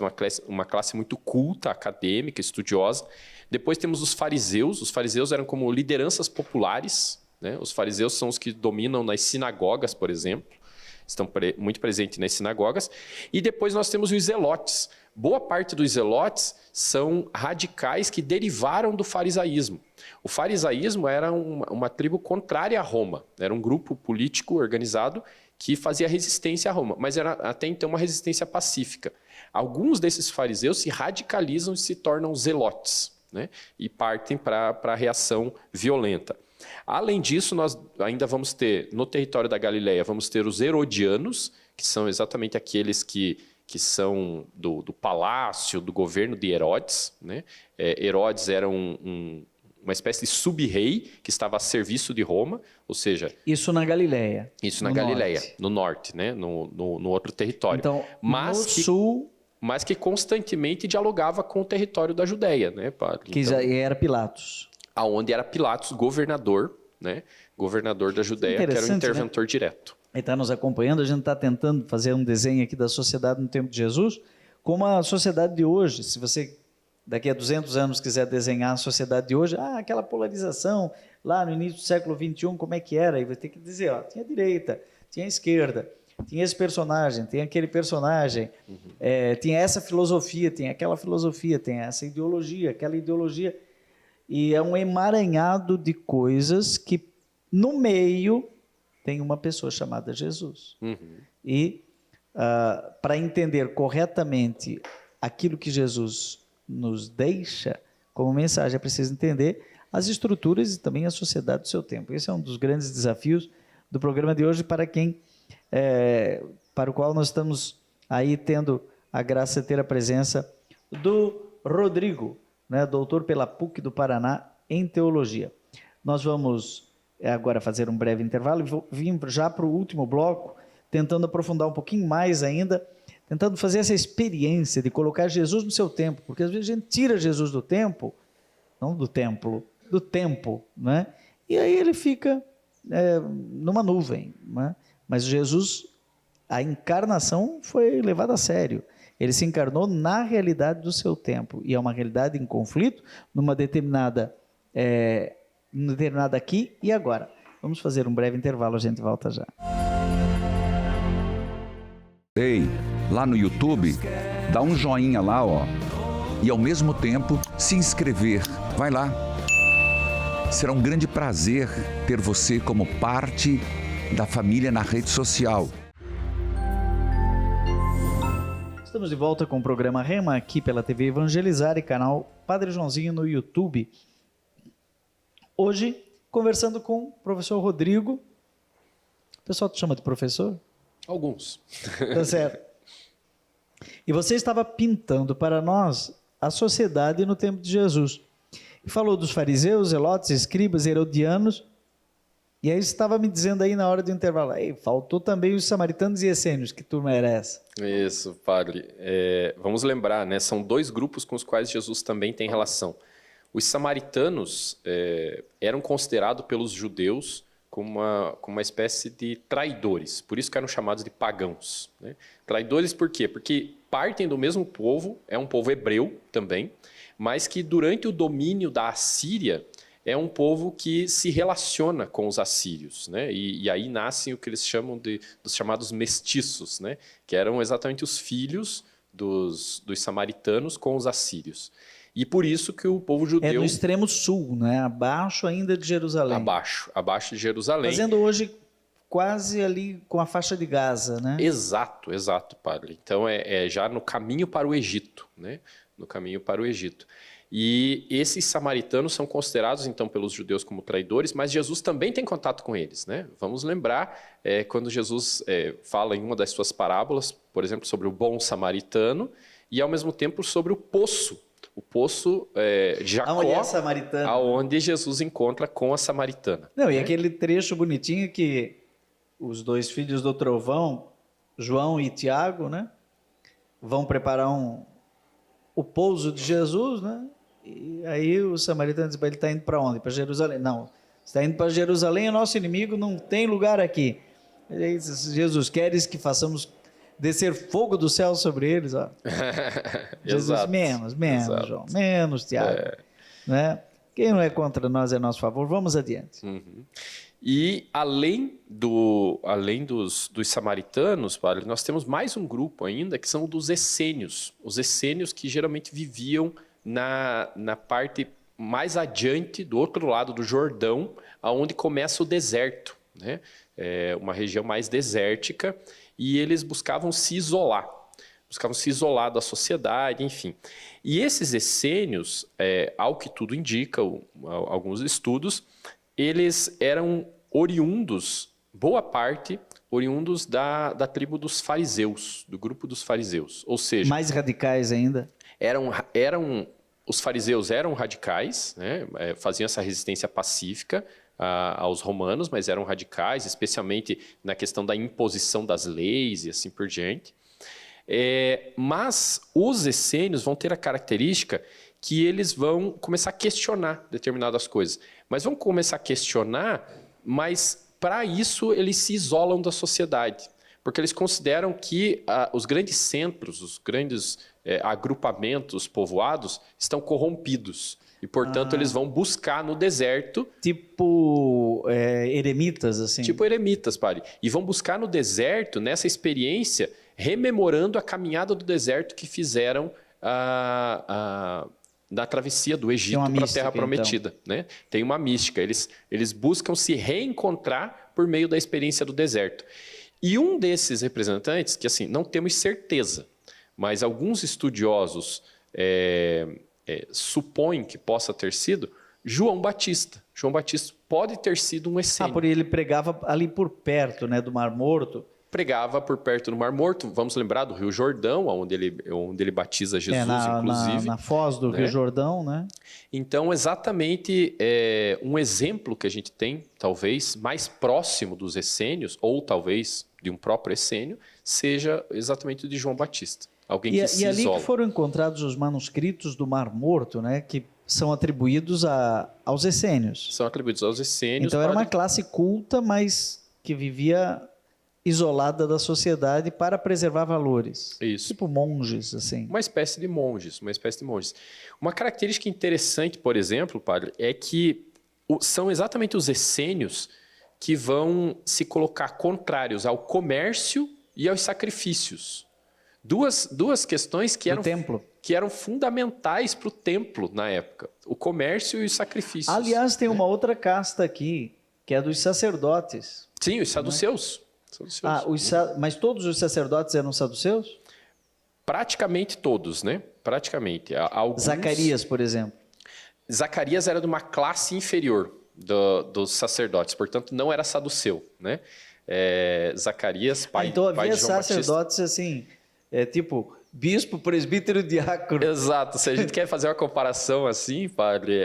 uma classe muito culta, acadêmica, estudiosa. Depois temos os fariseus. Os fariseus eram como lideranças populares, né? Os fariseus são os que dominam nas sinagogas, por exemplo. Estão muito presentes nas sinagogas. E depois nós temos os zelotes. Boa parte dos zelotes são radicais que derivaram do farisaísmo. O farisaísmo era uma tribo contrária a Roma. Era um grupo político organizado que fazia resistência a Roma, mas era até então uma resistência pacífica. Alguns desses fariseus se radicalizam e se tornam zelotes, né? E partem para a reação violenta. Além disso, nós ainda vamos ter, no território da Galileia, vamos ter os herodianos, que são exatamente aqueles que são do palácio, do governo de Herodes, né? Herodes era uma espécie de sub-rei que estava a serviço de Roma, ou seja... Isso na Galileia. Isso na Galileia, no norte, né? No outro território. Então, sul... Mas que constantemente dialogava com o território da Judéia, né, padre? Que já era Pilatos. Aonde era Pilatos governador, né? Governador da Judéia, que era o interventor, né? Direto. Ele está nos acompanhando, a gente está tentando fazer um desenho aqui da sociedade no tempo de Jesus, como a sociedade de hoje. Se você, daqui a 200 anos, quiser desenhar a sociedade de hoje, aquela polarização lá no início do século XXI, como é que era? E vai ter que dizer, tinha direita, tinha esquerda. tinha esse personagem, tem aquele personagem, tinha essa filosofia, tem aquela filosofia, tem essa ideologia, aquela ideologia. E é um emaranhado de coisas que, no meio, tem uma pessoa chamada Jesus. E, para entender corretamente aquilo que Jesus nos deixa como mensagem, é preciso entender as estruturas e também a sociedade do seu tempo. Esse é um dos grandes desafios do programa de hoje para o qual nós estamos aí tendo a graça de ter a presença do Rodrigo, né, doutor pela PUC do Paraná em Teologia. Nós vamos agora fazer um breve intervalo e vou vir já para o último bloco, tentando aprofundar um pouquinho mais ainda, tentando fazer essa experiência de colocar Jesus no seu tempo, porque às vezes a gente tira Jesus do tempo, não do templo, do tempo, né? E aí ele fica numa nuvem, né? Mas Jesus, a encarnação foi levada a sério. Ele se encarnou na realidade do seu tempo, e é uma realidade em conflito, numa determinada aqui e agora. Vamos fazer um breve intervalo, a gente volta já. Ei, lá no YouTube, dá um joinha lá, ó, e ao mesmo tempo se inscrever. Vai lá. Será um grande prazer ter você como parte da família na rede social. Estamos de volta com o programa Rema, aqui pela TV Evangelizar e canal Padre Joãozinho no YouTube. Hoje, conversando com o professor Rodrigo. O pessoal te chama de professor? Alguns. Tá certo. E você estava pintando para nós a sociedade no tempo de Jesus. E falou dos fariseus, zelotes, escribas, herodianos. E aí você estava me dizendo aí na hora do intervalo, faltou também os samaritanos e essênios, que turma era essa? Isso, padre. Vamos lembrar, né? São dois grupos com os quais Jesus também tem relação. Os samaritanos eram considerados pelos judeus como uma espécie de traidores, por isso que eram chamados de pagãos, né? Traidores por quê? Porque partem do mesmo povo, é um povo hebreu também, mas que durante o domínio da Assíria, é um povo que se relaciona com os assírios, né? E aí nascem o que eles chamam dos chamados mestiços, né? Que eram exatamente os filhos dos samaritanos com os assírios. E por isso que o povo judeu... É no extremo sul, né? Abaixo ainda de Jerusalém. Abaixo de Jerusalém. Fazendo hoje quase ali com a faixa de Gaza, né? Exato, padre. Então é já no caminho para o Egito, né? No caminho para o Egito. E esses samaritanos são considerados, então, pelos judeus como traidores, mas Jesus também tem contato com eles, né? Vamos lembrar, quando Jesus fala em uma das suas parábolas, por exemplo, sobre o bom samaritano, e ao mesmo tempo sobre o poço de Jacó, aonde Jesus encontra com a samaritana. Não, e aquele trecho bonitinho que os dois filhos do trovão, João e Tiago, né, vão preparar o pouso de Jesus, né? E aí o samaritano diz, ele está indo para onde? Para Jerusalém. Não, está indo para Jerusalém, é nosso inimigo, não tem lugar aqui. E aí, Jesus, queres que façamos descer fogo do céu sobre eles? Ó. Jesus, menos, Exato. João, menos, Tiago. Né? Quem não é contra nós é nosso favor. Vamos adiante. Uhum. E além dos samaritanos, padre, nós temos mais um grupo ainda, que são dos essênios. Os essênios que geralmente viviam na parte mais adiante, do outro lado do Jordão, aonde começa o deserto, né? Uma região mais desértica, e eles buscavam se isolar da sociedade, enfim. E esses essênios, ao que tudo indica, alguns estudos, eles eram oriundos, boa parte, oriundos da tribo dos fariseus, do grupo dos fariseus. Ou seja... Mais radicais ainda? Os fariseus eram radicais, né? Faziam essa resistência pacífica aos romanos, mas eram radicais, especialmente na questão da imposição das leis e assim por diante. Mas os essênios vão ter a característica que eles vão começar a questionar determinadas coisas. Mas vão começar a questionar, mas para isso eles se isolam da sociedade. Porque eles consideram que os grandes centros, os grandes agrupamentos povoados estão corrompidos. E, portanto, eles vão buscar no deserto... Tipo eremitas, assim. Tipo eremitas, padre. E vão buscar no deserto, nessa experiência, rememorando a caminhada do deserto que fizeram da travessia do Egito para a Terra Prometida. Então. Né? Tem uma mística. Eles buscam se reencontrar por meio da experiência do deserto. E um desses representantes, que assim, não temos certeza, mas alguns estudiosos supõem que possa ter sido João Batista. João Batista pode ter sido um essênio. Porque ele pregava ali por perto, né, do Mar Morto. Pregava por perto do Mar Morto. Vamos lembrar do Rio Jordão, onde ele batiza Jesus, inclusive. Na foz do Rio Jordão, né? Então, exatamente um exemplo que a gente tem, talvez, mais próximo dos essênios, ou talvez de um próprio essênio, seja exatamente o de João Batista. Alguém que se ali isola. que foram encontrados os manuscritos do Mar Morto, né? Que são atribuídos aos essênios. São atribuídos aos essênios. Então, era uma classe culta, mas que vivia isolada da sociedade para preservar valores. Isso. Tipo monges, assim. Uma espécie de monges, Uma característica interessante, por exemplo, padre, é que são exatamente os essênios que vão se colocar contrários ao comércio e aos sacrifícios. Duas questões que eram fundamentais para o templo na época. O comércio e os sacrifícios. Aliás, tem uma outra casta aqui, que é dos sacerdotes. Sim, os saduceus. Mas todos os sacerdotes eram saduceus? Praticamente todos, né? Praticamente. Zacarias, por exemplo. Zacarias era de uma classe inferior dos sacerdotes, portanto não era saduceu, né? Zacarias, pai de João Batista. Então havia sacerdotes assim, tipo bispo, presbítero, diácono. Exato. Se a gente quer fazer uma comparação assim, padre,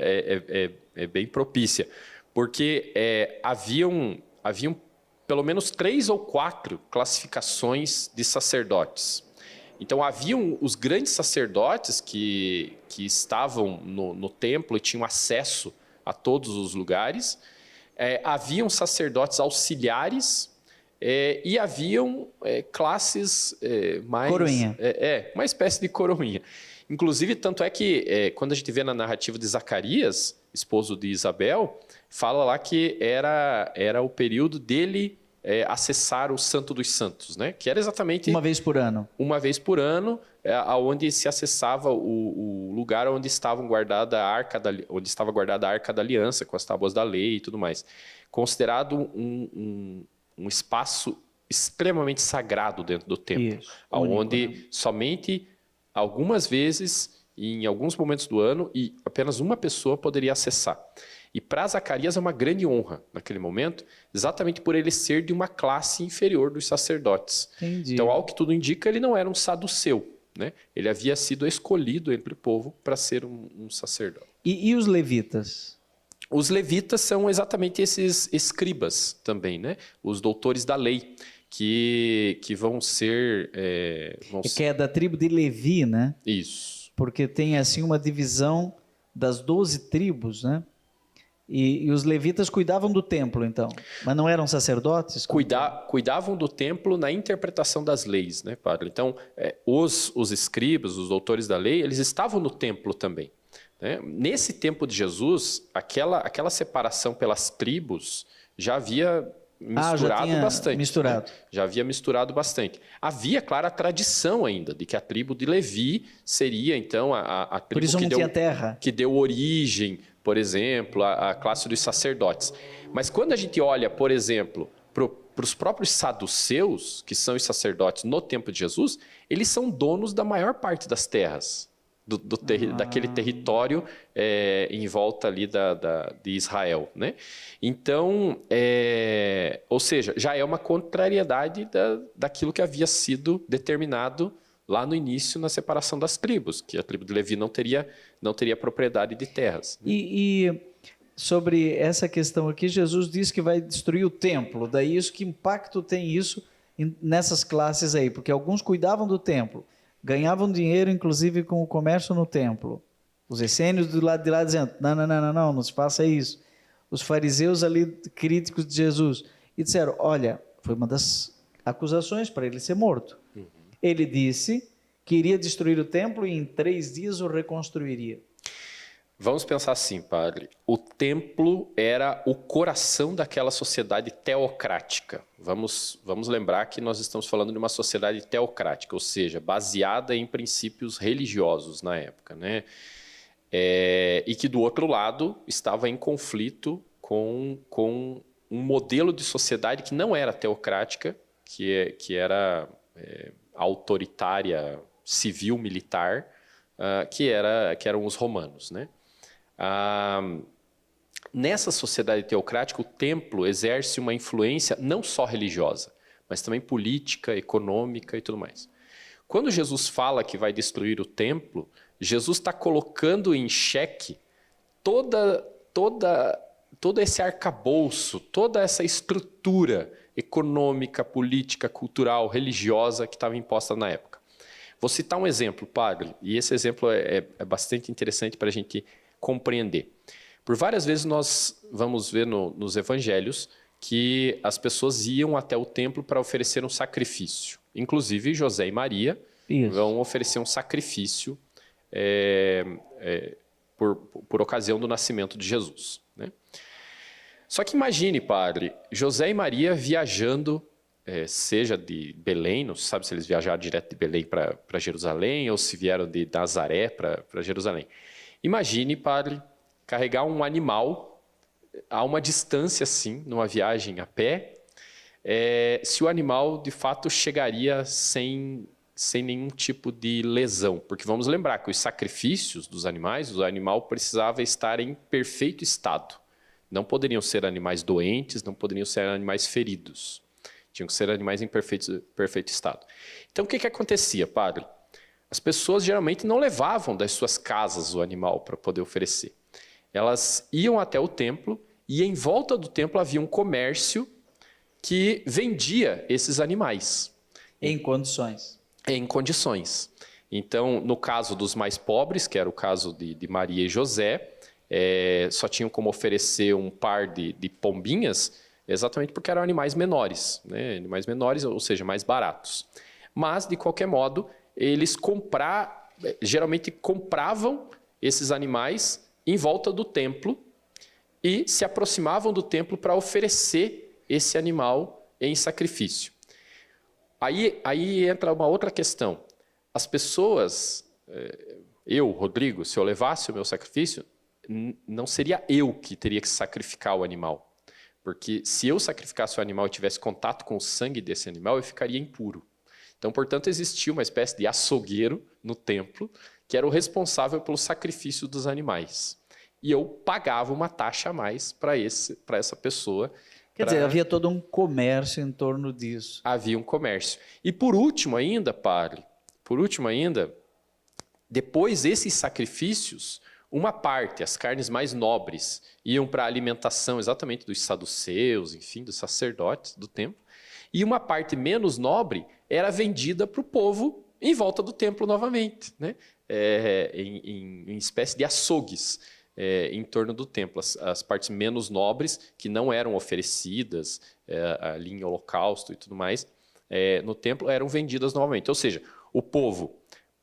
é bem propícia, porque haviam pelo menos 3 ou 4 classificações de sacerdotes. Então, haviam os grandes sacerdotes que estavam no templo e tinham acesso a todos os lugares. Haviam sacerdotes auxiliares e haviam classes mais... Coroinha. Uma espécie de coroinha. Inclusive, tanto é que quando a gente vê na narrativa de Zacarias, esposo de Isabel, fala lá que era o período dele acessar o Santo dos Santos, né? Que era exatamente... Uma vez por ano. Uma vez por ano, onde se acessava o lugar onde estava guardada a Arca da Aliança, com as tábuas da lei e tudo mais. Considerado um espaço extremamente sagrado dentro do templo. Isso, onde único, né? somente algumas vezes, em alguns momentos do ano, e apenas uma pessoa poderia acessar. E para Zacarias é uma grande honra naquele momento, exatamente por ele ser de uma classe inferior dos sacerdotes. Entendi. Então, ao que tudo indica, ele não era um saduceu, né? Ele havia sido escolhido entre o povo para ser um sacerdote. E os levitas? Os levitas são exatamente esses escribas também, né? Os doutores da lei, que vão ser... Que é da tribo de Levi, né? Isso. Porque tem assim uma divisão das 12 tribos, né? E os levitas cuidavam do templo, então, mas não eram sacerdotes? Cuidavam do templo na interpretação das leis, né, padre? Então, os escribas, os doutores da lei, eles estavam no templo também, né? Nesse tempo de Jesus, aquela separação pelas tribos já havia misturado bastante. Misturado. Né? Já havia misturado bastante. Havia, claro, a tradição ainda de que a tribo de Levi seria, então, a tribo Por isso não tinha terra. Que deu origem, por exemplo, à classe dos sacerdotes. Mas quando a gente olha, por exemplo, para os próprios saduceus, que são os sacerdotes no tempo de Jesus, eles são donos da maior parte das terras, daquele território em volta ali de Israel, né? Então, ou seja, já é uma contrariedade daquilo que havia sido determinado lá no início na separação das tribos, que a tribo de Levi não teria propriedade de terras. E sobre essa questão aqui, Jesus diz que vai destruir o templo. Daí que impacto tem isso nessas classes aí? Porque alguns cuidavam do templo, ganhavam dinheiro, inclusive, com o comércio no templo. Os essênios do lado de lá dizendo, não se faça isso. Os fariseus ali, críticos de Jesus, e disseram, olha, foi uma das acusações para ele ser morto. Ele disse que iria destruir o templo e em 3 dias o reconstruiria. Vamos pensar assim, padre. O templo era o coração daquela sociedade teocrática. Vamos lembrar que nós estamos falando de uma sociedade teocrática, ou seja, baseada em princípios religiosos na época, né? E que, do outro lado, estava em conflito com um modelo de sociedade que não era teocrática, que era autoritária, civil-militar, que eram os romanos, né? Nessa sociedade teocrática, o templo exerce uma influência não só religiosa, mas também política, econômica e tudo mais. Quando Jesus fala que vai destruir o templo, Jesus está colocando em xeque todo esse arcabouço, toda essa estrutura econômica, política, cultural, religiosa que estava imposta na época. Vou citar um exemplo, padre, e esse exemplo é bastante interessante para a gente compreender. Por várias vezes nós vamos ver nos evangelhos que as pessoas iam até o templo para oferecer um sacrifício. Inclusive José e Maria vão oferecer um sacrifício por ocasião do nascimento de Jesus, né? Só que imagine, padre, José e Maria viajando, seja de Belém, não se sabe se eles viajaram direto de Belém para Jerusalém ou se vieram de Nazaré para Jerusalém. Imagine, padre, carregar um animal a uma distância assim, numa viagem a pé, se o animal de fato chegaria sem nenhum tipo de lesão. Porque vamos lembrar que os sacrifícios dos animais, o animal precisava estar em perfeito estado. Não poderiam ser animais doentes, não poderiam ser animais feridos. Tinham que ser animais em perfeito estado. Então o que acontecia, padre? As pessoas geralmente não levavam das suas casas o animal para poder oferecer. Elas iam até o templo e em volta do templo havia um comércio que vendia esses animais. Em condições. Em condições. Então, no caso dos mais pobres, que era o caso de Maria e José, só tinham como oferecer um par de pombinhas, exatamente porque eram animais menores, né? Animais menores, ou seja, mais baratos. Mas, de qualquer modo, eles geralmente compravam esses animais em volta do templo e se aproximavam do templo para oferecer esse animal em sacrifício. Aí entra uma outra questão. As pessoas, eu, Rodrigo, se eu levasse o meu sacrifício, não seria eu que teria que sacrificar o animal. Porque se eu sacrificasse o animal e tivesse contato com o sangue desse animal, eu ficaria impuro. Então, portanto, existia uma espécie de açougueiro no templo, que era o responsável pelo sacrifício dos animais. E eu pagava uma taxa a mais para essa pessoa. Quer dizer, havia todo um comércio em torno disso. Havia um comércio. E por último ainda, padre, depois desses sacrifícios, uma parte, as carnes mais nobres, iam para a alimentação exatamente dos saduceus, enfim, dos sacerdotes do templo, e uma parte menos nobre era vendida para o povo em volta do templo novamente, né? Em espécie de açougues em torno do templo. As partes menos nobres, que não eram oferecidas ali em holocausto e tudo mais, no templo, eram vendidas novamente. Ou seja, o povo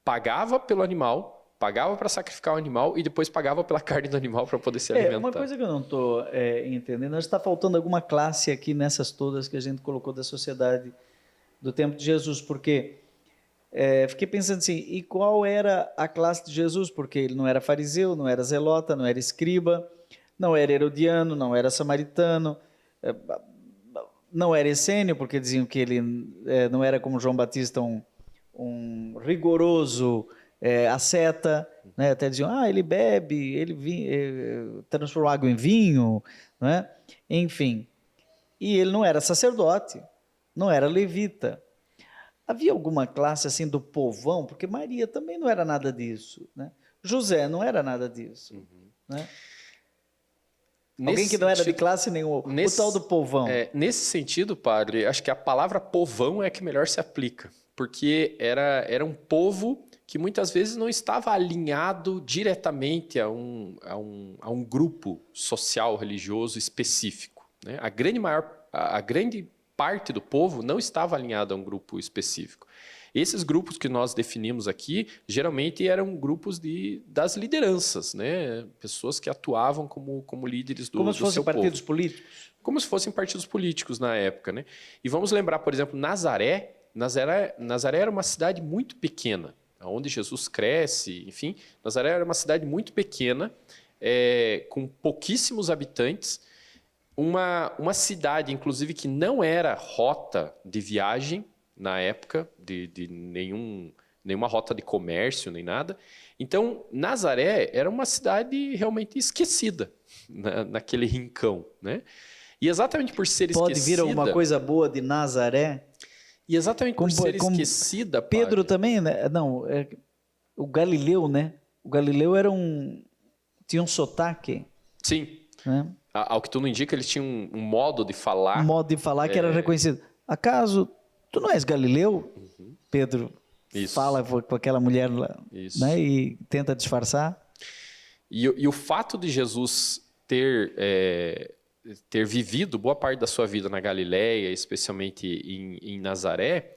pagava pelo animal, pagava para sacrificar o animal e depois pagava pela carne do animal para poder se alimentar. Uma coisa que eu não estou entendendo, está faltando alguma classe aqui nessas todas que a gente colocou da sociedade do tempo de Jesus, porque fiquei pensando assim, e qual era a classe de Jesus? Porque ele não era fariseu, não era zelota, não era escriba, não era herodiano, não era samaritano, não era essênio, porque diziam que ele não era como João Batista, um rigoroso asceta, né? Até diziam, ele bebe, ele transforma água em vinho, né? Enfim. E ele não era sacerdote, não era levita. Havia alguma classe assim do povão, porque Maria também não era nada disso, né? José não era nada disso, né? Alguém que não era de classe nenhuma, o tal do povão. Nesse sentido, padre, acho que a palavra povão é que melhor se aplica, porque era um povo que muitas vezes não estava alinhado diretamente a um grupo social, religioso específico, né? A grande parte do povo não estava alinhado a um grupo específico. Esses grupos que nós definimos aqui, geralmente eram grupos das lideranças, né? Pessoas que atuavam como líderes do seu povo. Como se fossem partidos políticos? Como se fossem partidos políticos na época, né? E vamos lembrar, por exemplo, Nazaré era uma cidade muito pequena, onde Jesus cresce, enfim. Nazaré era uma cidade muito pequena, com pouquíssimos habitantes, uma cidade, inclusive, que não era rota de viagem na época, de nenhuma rota de comércio, nem nada. Então, Nazaré era uma cidade realmente esquecida naquele rincão, né? E exatamente por ser esquecida... Pode vir alguma coisa boa de Nazaré? E exatamente por ser esquecida... Pedro também, né? Não, o Galileu, né? O Galileu tinha um sotaque. Sim. Né? Ao que tudo indica, eles tinham um modo de falar. Um modo de falar que era reconhecido. Acaso tu não és Galileu? Pedro fala com aquela mulher lá, né? E tenta disfarçar. E o fato de Jesus ter vivido boa parte da sua vida na Galileia, especialmente em Nazaré,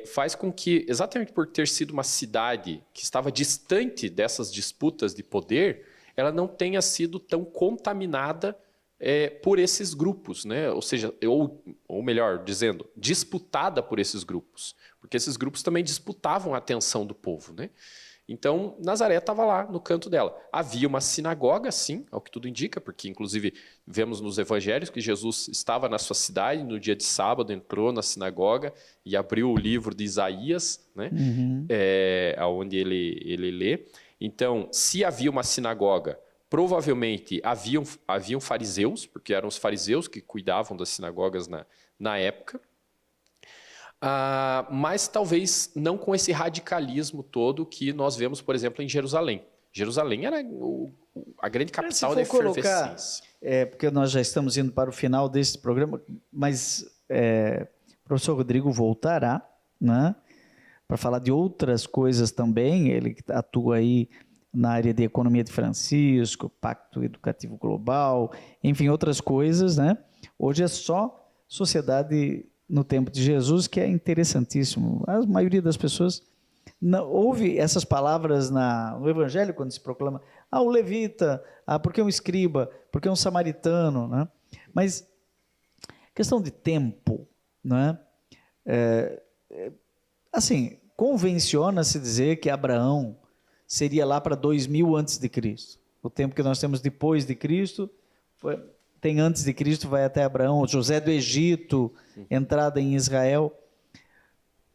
faz com que, exatamente por ter sido uma cidade que estava distante dessas disputas de poder, ela não tenha sido tão contaminada por esses grupos, né? Ou seja, ou melhor dizendo, disputada por esses grupos, porque esses grupos também disputavam a atenção do povo, né? Então, Nazaré estava lá no canto dela. Havia uma sinagoga, sim, ao que tudo indica, porque inclusive vemos nos evangelhos que Jesus estava na sua cidade, no dia de sábado entrou na sinagoga e abriu o livro de Isaías, né? Onde ele lê. Então, se havia uma sinagoga, provavelmente haviam fariseus, porque eram os fariseus que cuidavam das sinagogas na época, mas talvez não com esse radicalismo todo que nós vemos, por exemplo, em Jerusalém. Jerusalém era a grande capital da efervescência. Porque nós já estamos indo para o final desse programa, mas o professor Rodrigo voltará, né, para falar de outras coisas também. Ele atua aí na área de economia de Francisco, Pacto Educativo Global, enfim, outras coisas, né? Hoje é só sociedade no tempo de Jesus, que é interessantíssimo. A maioria das pessoas não ouve essas palavras no Evangelho, quando se proclama, o levita, porque é um escriba, porque é um samaritano, né? Mas questão de tempo, né? Assim, convenciona-se dizer que Abraão seria lá para 2000 antes de Cristo. O tempo que nós temos depois de Cristo, tem antes de Cristo, vai até Abraão, José do Egito, entrada em Israel.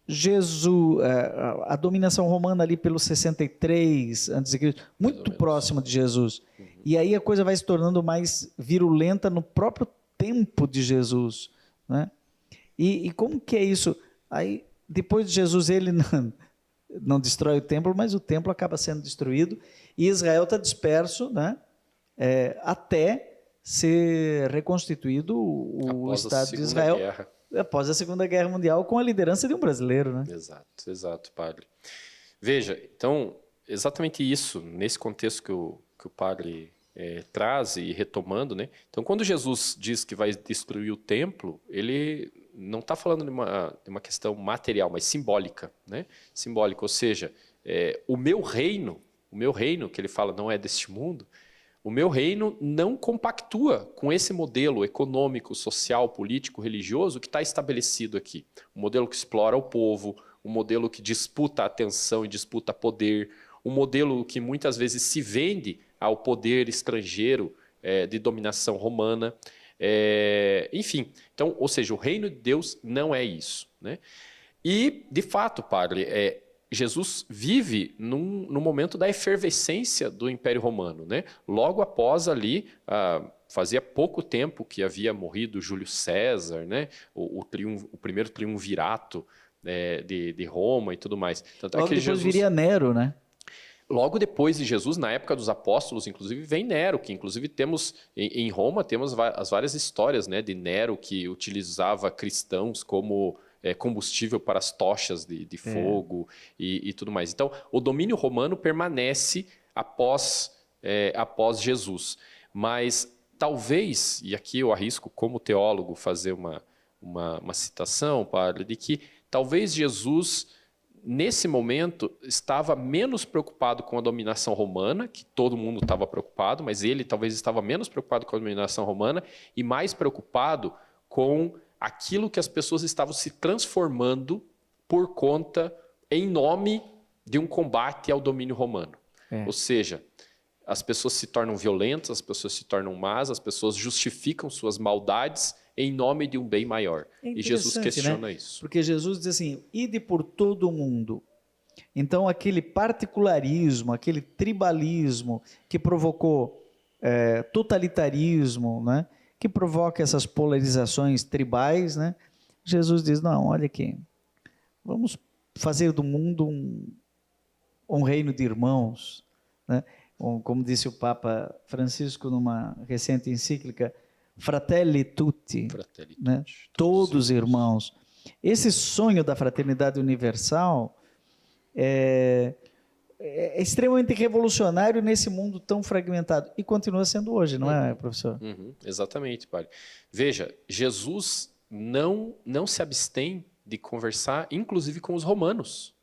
Jesus, a dominação romana ali pelo 63 antes de Cristo, muito próximo de Jesus. E aí a coisa vai se tornando mais virulenta no próprio tempo de Jesus, né? E como que é isso? Aí, depois de Jesus, ele não destrói o templo, mas o templo acaba sendo destruído e Israel está disperso, né? Até ser reconstituído o Estado de Israel após a Segunda Guerra Mundial, com a liderança de um brasileiro, né? Exato, padre. Veja, então, exatamente isso, nesse contexto que o padre traz e retomando, né? Então, quando Jesus diz que vai destruir o templo, ele não está falando de uma questão material, mas simbólica, né? Simbólica, ou seja, o meu reino, que ele fala não é deste mundo, o meu reino não compactua com esse modelo econômico, social, político, religioso que está estabelecido aqui. Um modelo que explora o povo, um modelo que disputa atenção e disputa poder, um modelo que muitas vezes se vende ao poder estrangeiro de dominação romana. Enfim, então, ou seja, o reino de Deus não é isso, né? E, de fato, padre, Jesus vive no momento da efervescência do Império Romano, né? Logo após ali, fazia pouco tempo que havia morrido Júlio César, né? O primeiro triunvirato de Roma e tudo mais. Tanto Logo depois viria Nero, né? Logo depois de Jesus, na época dos apóstolos, inclusive, vem Nero, que inclusive temos, em Roma, temos as várias histórias, né, de Nero, que utilizava cristãos como combustível para as tochas de fogo e tudo mais. Então, o domínio romano permanece após Jesus. Mas talvez, e aqui eu arrisco como teólogo fazer uma citação, padre, de que talvez Jesus nesse momento, estava menos preocupado com a dominação romana, que todo mundo estava preocupado, mas ele talvez estava menos preocupado com a dominação romana e mais preocupado com aquilo que as pessoas estavam se transformando por conta, em nome de um combate ao domínio romano. Ou seja, as pessoas se tornam violentas, as pessoas se tornam más, as pessoas justificam suas maldades em nome de um bem maior. E Jesus questiona, né? Isso. Porque Jesus diz assim, ide por todo o mundo. Então, aquele particularismo, aquele tribalismo que provocou totalitarismo, né? Que provoca essas polarizações tribais, né? Jesus diz, não, olha aqui, vamos fazer do mundo um reino de irmãos, né? Como disse o Papa Francisco numa recente encíclica, Fratelli Tutti, né? Todos irmãos. Esse sonho da fraternidade universal é extremamente revolucionário nesse mundo tão fragmentado e continua sendo hoje, não é, professor? Exatamente, padre. Veja, Jesus não se abstém de conversar, inclusive com os romanos.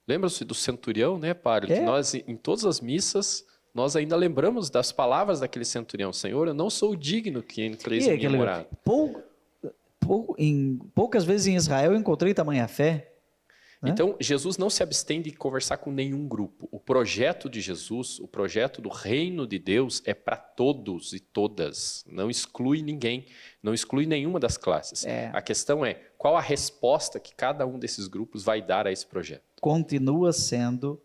Lembra-se do centurião, né, padre? Que nós, em todas as missas, nós ainda lembramos das palavras daquele centurião. Senhor, eu não sou digno que entreis em minha morada. Poucas vezes em Israel eu encontrei tamanha fé. Né? Então, Jesus não se abstém de conversar com nenhum grupo. O projeto de Jesus, o projeto do reino de Deus é para todos e todas. Não exclui ninguém, não exclui nenhuma das classes. A questão é, qual a resposta que cada um desses grupos vai dar a esse projeto? Continua sendo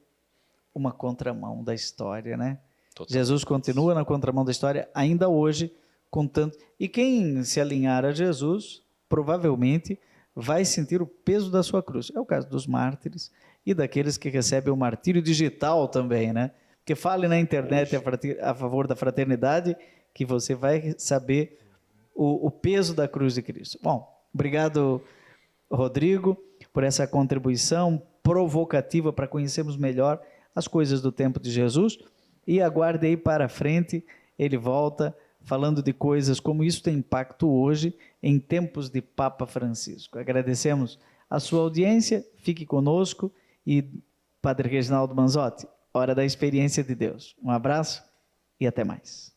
uma contramão da história, né? Totalmente. Jesus continua na contramão da história ainda hoje, contando. E quem se alinhar a Jesus, provavelmente vai sentir o peso da sua cruz. É o caso dos mártires e daqueles que recebem o martírio digital também, né? Porque fale na internet a favor da fraternidade que você vai saber o peso da cruz de Cristo. Bom, obrigado, Rodrigo, por essa contribuição provocativa para conhecermos melhor as coisas do tempo de Jesus, e aguarde aí para frente, ele volta falando de coisas como isso tem impacto hoje em tempos de Papa Francisco. Agradecemos a sua audiência, fique conosco e Padre Reginaldo Manzotti, hora da experiência de Deus. Um abraço e até mais.